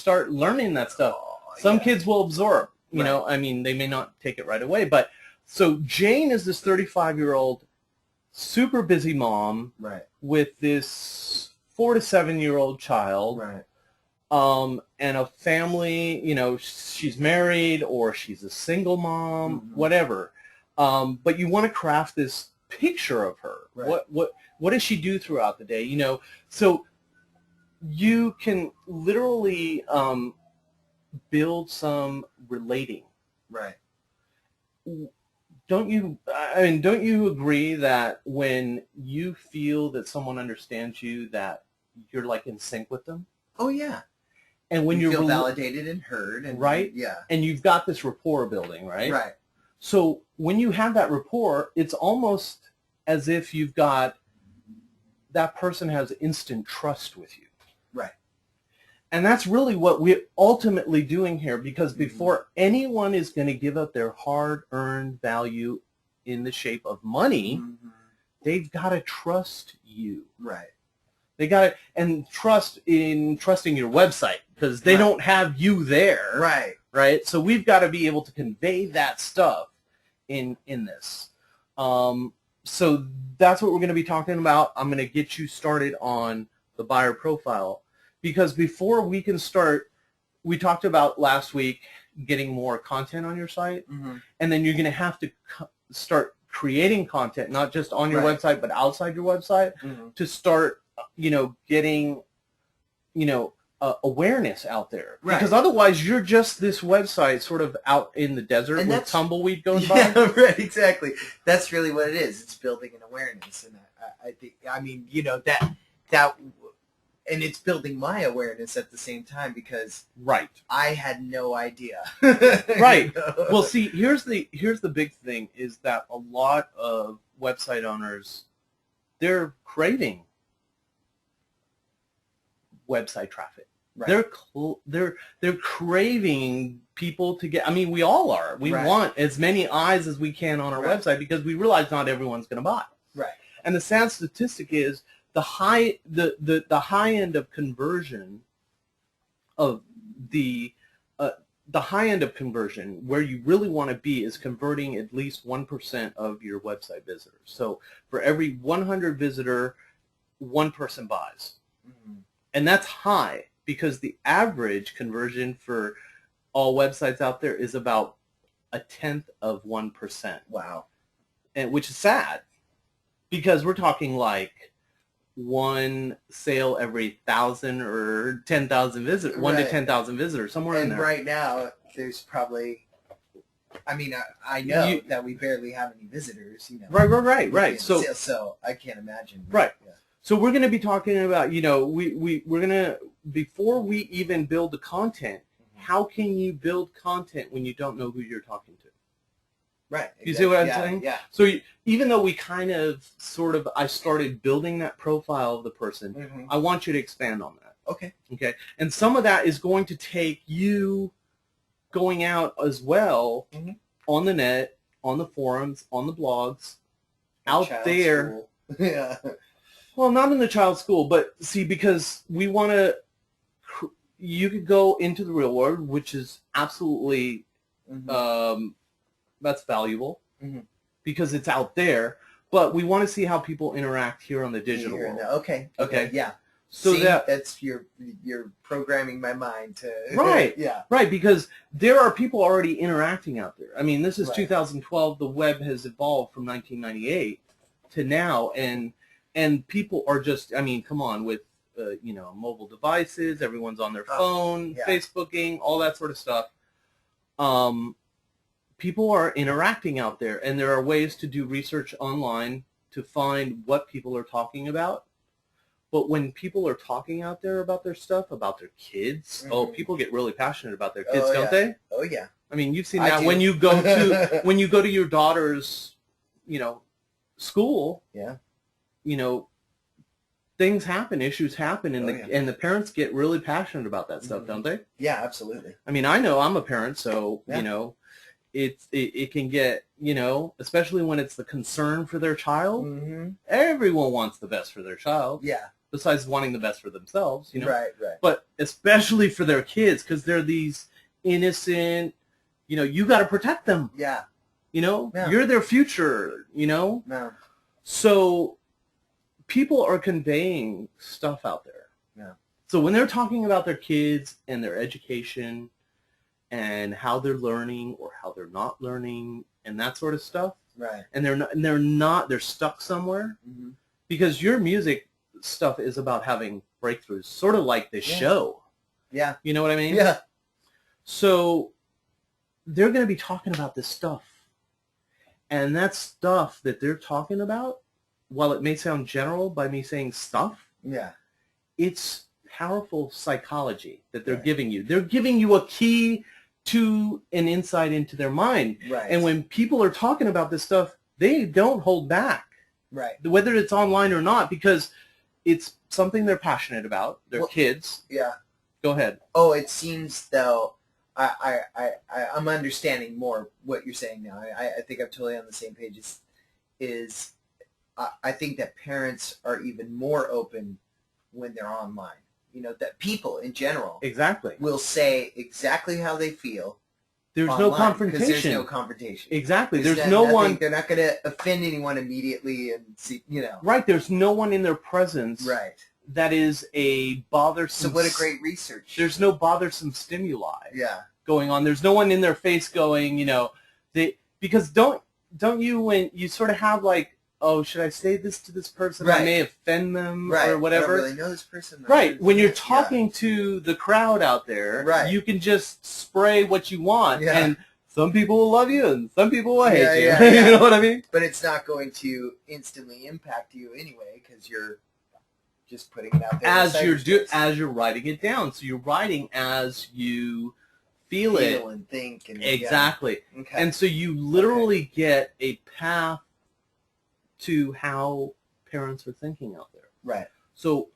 start learning that stuff. Some kids will absorb, you know, I mean, they may not take it right away. But so Jane is this 35-year-old super busy mom with this 4 to 7-year-old child. And a family, you know, she's married or she's a single mom, whatever. But you want to craft this picture of her. What does she do throughout the day? You know, so you can literally build some relating. Don't you? I mean, don't you agree that when you feel that someone understands you, that you're like in sync with them? Oh yeah. And when you feel validated and heard, and and you've got this rapport building, right? So when you have that rapport, it's almost as if you've got that person has instant trust with you, and that's really what we're ultimately doing here. Because before anyone is going to give up their hard-earned value in the shape of money, they've got to trust you, They got to, and trusting your website, because they don't have you there. Right. So we've got to be able to convey that stuff in this. So that's what we're going to be talking about. I'm going to get you started on the buyer profile, because before we can start, we talked about last week getting more content on your site, and then you're going to have to start creating content, not just on your website, but outside your website, to start, you know, getting, you know, awareness out there. Because otherwise you're just this website sort of out in the desert with tumbleweed going by. Right, exactly. That's really what it is. It's building an awareness. And I think, I mean, you know, that, and it's building my awareness at the same time, because I had no idea. Well, see, here's the big thing, is that a lot of website owners, they're craving website traffic. They're craving people to get. I mean, we all are. We want as many eyes as we can on our website, because we realize not everyone's going to buy. And the sad statistic is the high end of conversion of the high end of conversion, where you really want to be, is converting at least 1% of your website visitors. So for every 100 visitor, one person buys. And that's high, because the average conversion for all websites out there is about 0.1%. Wow. And which is sad, because we're talking like one sale every 1,000 or 10,000 visitors, 1 to 10,000 visitors, somewhere in there. And right now, there's probably, I mean, I know that we barely have any visitors, you know. Right. So I can't imagine. So we're going to be talking about, you know, we're going to, before we even build the content, how can you build content when you don't know who you're talking to? You see what I'm saying? So even though we kind of, sort of, I started building that profile of the person, I want you to expand on that. Okay. And some of that is going to take you going out as well on the net, on the forums, on the blogs, out there. Well, not in the child school, but see, because we want to, you could go into the real world, which is absolutely, that's valuable, because it's out there, but we want to see how people interact here on the digital world. Okay. So see, that's you're programming my mind to right, because there are people already interacting out there. I mean, this is 2012. The web has evolved from 1998 to now, and people are just, I mean, come on, with you know, mobile devices, everyone's on their phone, Facebooking, all that sort of stuff. People are interacting out there, and there are ways to do research online to find what people are talking about. But when people are talking out there about their stuff, about their kids, people get really passionate about their kids, don't they? Oh yeah. I mean, you've seen that when you go to your daughter's, you know, school. You know, things happen, issues happen, and and the parents get really passionate about that stuff, don't they? Yeah, absolutely. I mean, I know I'm a parent, so you know, it can get, you know, especially when it's the concern for their child. Everyone wants the best for their child. besides wanting the best for themselves, Right. but especially for their kids, because they're these innocent, you got to protect them. Yeah. You're their future, No. So people are conveying stuff out there. Yeah. So when they're talking about their kids and their education and how they're learning or how they're not learning and that sort of stuff, right, and they're stuck somewhere, mm-hmm. because your music stuff is about having breakthroughs, sort of like this show. Yeah. You know what I mean? Yeah. So they're going to be talking about this stuff. And that stuff that they're talking about, while it may sound general by me saying stuff, it's powerful psychology that they're giving you. They're giving you a key to an insight into their mind. Right. And when people are talking about this stuff, they don't hold back. Right. Whether it's online or not, because it's something they're passionate about. They're kids. Yeah. Go ahead. Oh, it seems though I'm understanding more what you're saying now. I think I'm totally on the same page. I think that parents are even more open when they're online. That people in general will say exactly how they feel. There's no confrontation. There's no confrontation. Exactly. There's no one. They're not going to offend anyone immediately and see, Right. There's no one in their presence. Right. That is a bothersome. So what a great research. There's no bothersome stimuli. Yeah. Going on. There's no one in their face going, because don't you, when you sort of have like, oh, should I say this to this person? Right. I may offend them or whatever. I don't really know this person. Right. When you're talking to the crowd out there, you can just spray what you want, and some people will love you and some people will hate you. Yeah. You know what I mean? But it's not going to instantly impact you anyway, because you're just putting it out there. As you're writing it down. So you're writing as you feel it and think. And, exactly. Yeah. Okay. And so you literally get a path to how parents are thinking out there. Right. So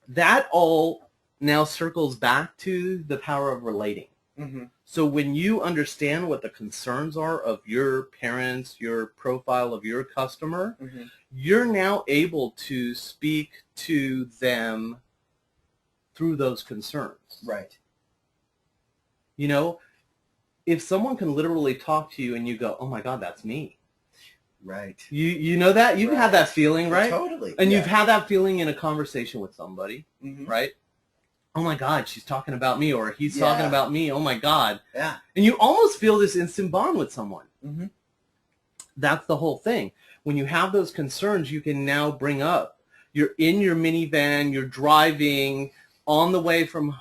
that all now circles back to the power of relating. Mm-hmm. So when you understand what the concerns are of your parents, your profile of your customer, you're now able to speak to them through those concerns. Right. If someone can literally talk to you and you go, oh my God, that's me. Right. You know that? You've had that feeling, right? Totally. And you've had that feeling in a conversation with somebody, right? Oh my God, she's talking about me, or he's talking about me. Oh my God. Yeah. And you almost feel this instant bond with someone. Mm-hmm. That's the whole thing. When you have those concerns, you can now bring up. You're in your minivan, you're driving on the way from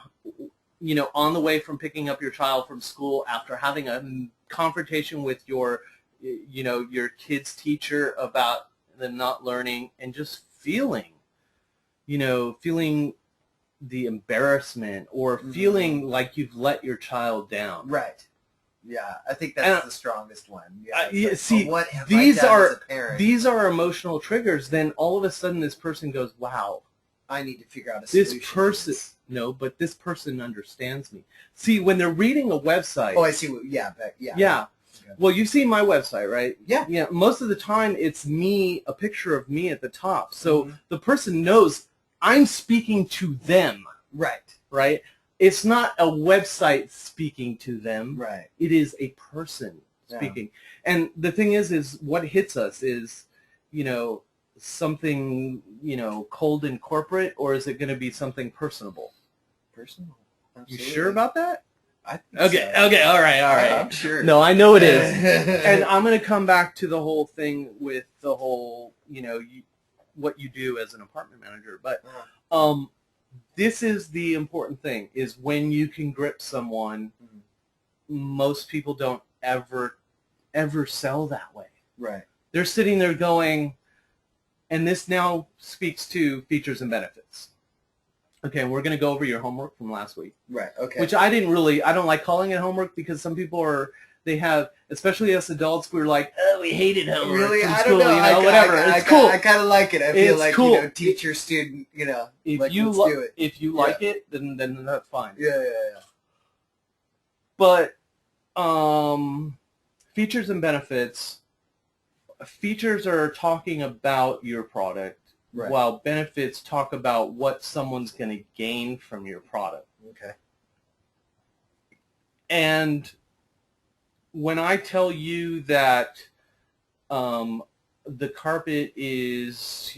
picking up your child from school after having a confrontation with your kid's teacher about them not learning, and just feeling the embarrassment or feeling like you've let your child down. Right. Yeah, I think that's the strongest one. See, what have these I done are as a parent? These are emotional triggers. Then all of a sudden, this person goes, "Wow, I need to figure out a solution." But this person understands me. See, when they're reading a website. Oh, I see. Yeah. Yeah. Okay. Well, you've seen my website, right? Yeah. Yeah. Most of the time, it's a picture of me at the top, so the person knows I'm speaking to them. Right. Right. It's not a website speaking to them. Right. It is a person speaking. And the thing is what hits us is, something, cold and corporate, or is it going to be something personable? Personal. Absolutely. You sure about that? I think Okay. So. Okay. All right. I'm sure. No, I know it is. And I'm going to come back to the whole thing with the whole, what you do as an apartment manager. But, this is the important thing, is when you can grip someone, most people don't ever sell that way. Right. They're sitting there going, and this now speaks to features and benefits. Okay, we're going to go over your homework from last week. Right, okay. Which I don't like calling it homework, because some people especially us adults, we're like, oh, we hated homework. Really? From I school, don't know. Whatever. It's cool. I kind of like it. I feel it's like, cool. Teacher, student, if let's you do it. If you like it, then that's fine. Yeah. But features and benefits. Features are talking about your product. while benefits talk about what someone's going to gain from your product. Okay. And when I tell you that the carpet is,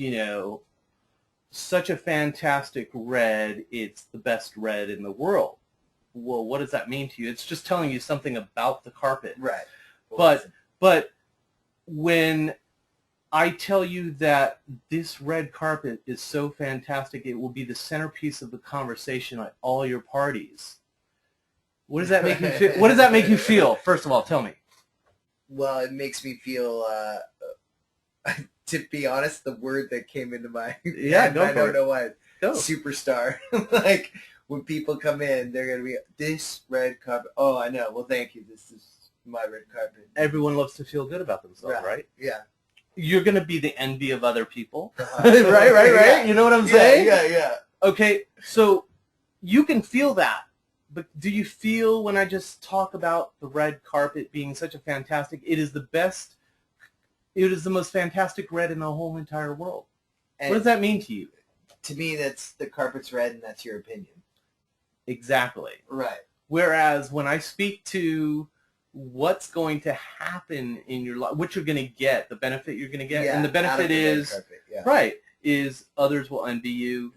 such a fantastic red, it's the best red in the world. Well, what does that mean to you? It's just telling you something about the carpet. Right. But when I tell you that this red carpet is so fantastic, it will be the centerpiece of the conversation at all your parties. What does that make you feel? What does that make you feel? First of all, tell me. Well, it makes me feel, to be honest, the word that came into my head, I don't know why. Go. Superstar. Like, when people come in, they're going to be, this red carpet. Oh, I know. Well, thank you. This is my red carpet. Everyone loves to feel good about themselves, right? Yeah. You're going to be the envy of other people. Right? Yeah. You know what I'm saying? Yeah. Okay, so you can feel that. But do you feel when I just talk about the red carpet being such a fantastic, it is the best, it is the most fantastic red in the whole entire world. And what does that mean to you? To me, that's the carpet's red, and that's your opinion. Exactly. Right. Whereas when I speak to what's going to happen in your life, what you're going to get, the benefit you're going to get, and the benefit is, is others will envy you.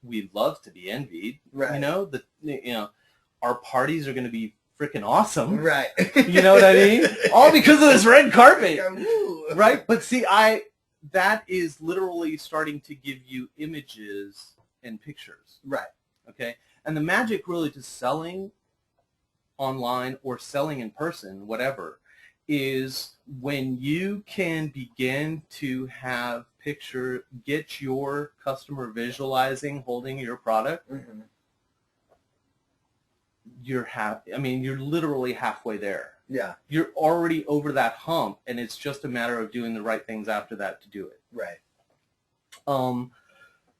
We love to be envied. Right. Our parties are going to be freaking awesome. Right. You know what I mean? All because of this red carpet. Right? But see, that is literally starting to give you images and pictures. Right. Okay? And the magic really to selling online or selling in person, whatever, is when you can begin to have get your customer visualizing, holding your product, you're literally halfway there. Yeah. You're already over that hump, and it's just a matter of doing the right things after that to do it. Right.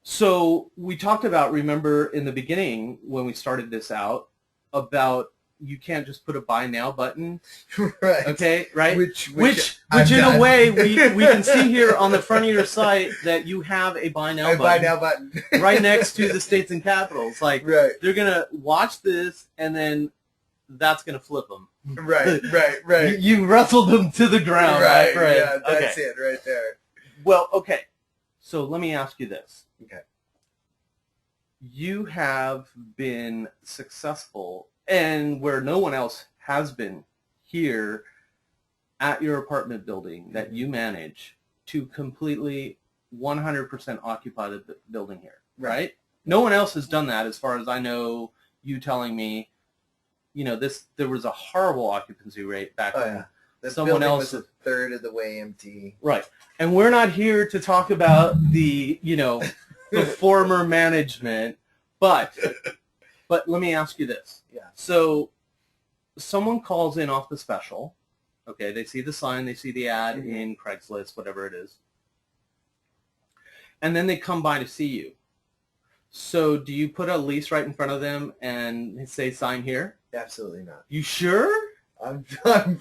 So we talked about, remember in the beginning when we started this out, about you can't just put a buy now button. Right. Okay, right? Which in a way, we can see here on the front of your site that you have a buy now button. Right next to the states and capitals. Like, they're going to watch this, and then that's going to flip them. Right. You wrestled them to the ground. Right, yeah, that's it right there. Well, okay. So let me ask you this. Okay. You have been successful, and where no one else has been, here at your apartment building that you manage, to completely 100% occupy the building here, right? No one else has done that, as far as I know. You telling me, there was a horrible occupancy rate back then. The someone building else was a third of the way empty. Right. And we're not here to talk about the, the former management, but let me ask you this. Yeah. So someone calls in off the special. Okay, they see the sign, they see the ad in Craigslist, whatever it is. And then they come by to see you. So do you put a lease right in front of them and say sign here? Absolutely not. You sure? I'm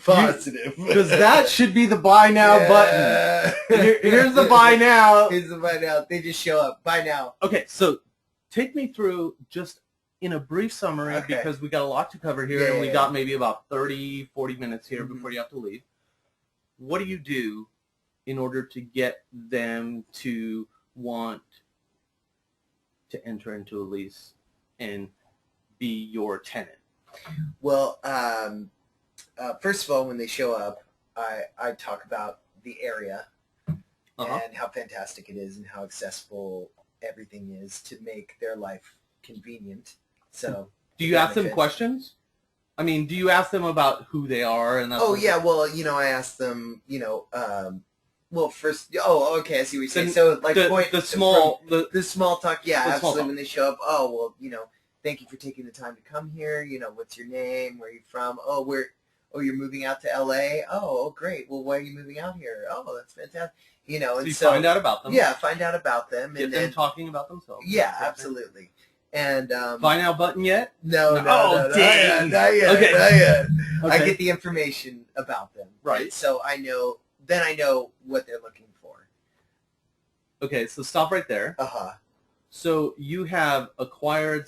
positive. Because that should be the buy now button. Here's the buy now. Here's the buy now. They just show up. Buy now. Okay, so take me through just in a brief summary, because we got a lot to cover here, and we got maybe about 30, 40 minutes here before you have to leave. What do you do in order to get them to want to enter into a lease and be your tenant? Well, first of all, when they show up, I talk about the area and how fantastic it is and how accessible everything is to make their life convenient. So, do you ask them questions? I mean, do you ask them about who they are and that? Oh yeah, well, I asked them, well, first, okay, I see what you're saying. So, like, the small talk, yeah, absolutely. When they show up, thank you for taking the time to come here. What's your name? Where are you from? You're moving out to LA? Oh, great. Well, why are you moving out here? Oh, that's fantastic. So find out about them. Yeah, find out about them. Get them talking about themselves. Yeah, absolutely. And buy now button yet? No, dang. Not yet. Okay. Not yet. Okay. I get the information about them. Right. So I know what they're looking for. Okay, so stop right there. Uh-huh. So you have acquired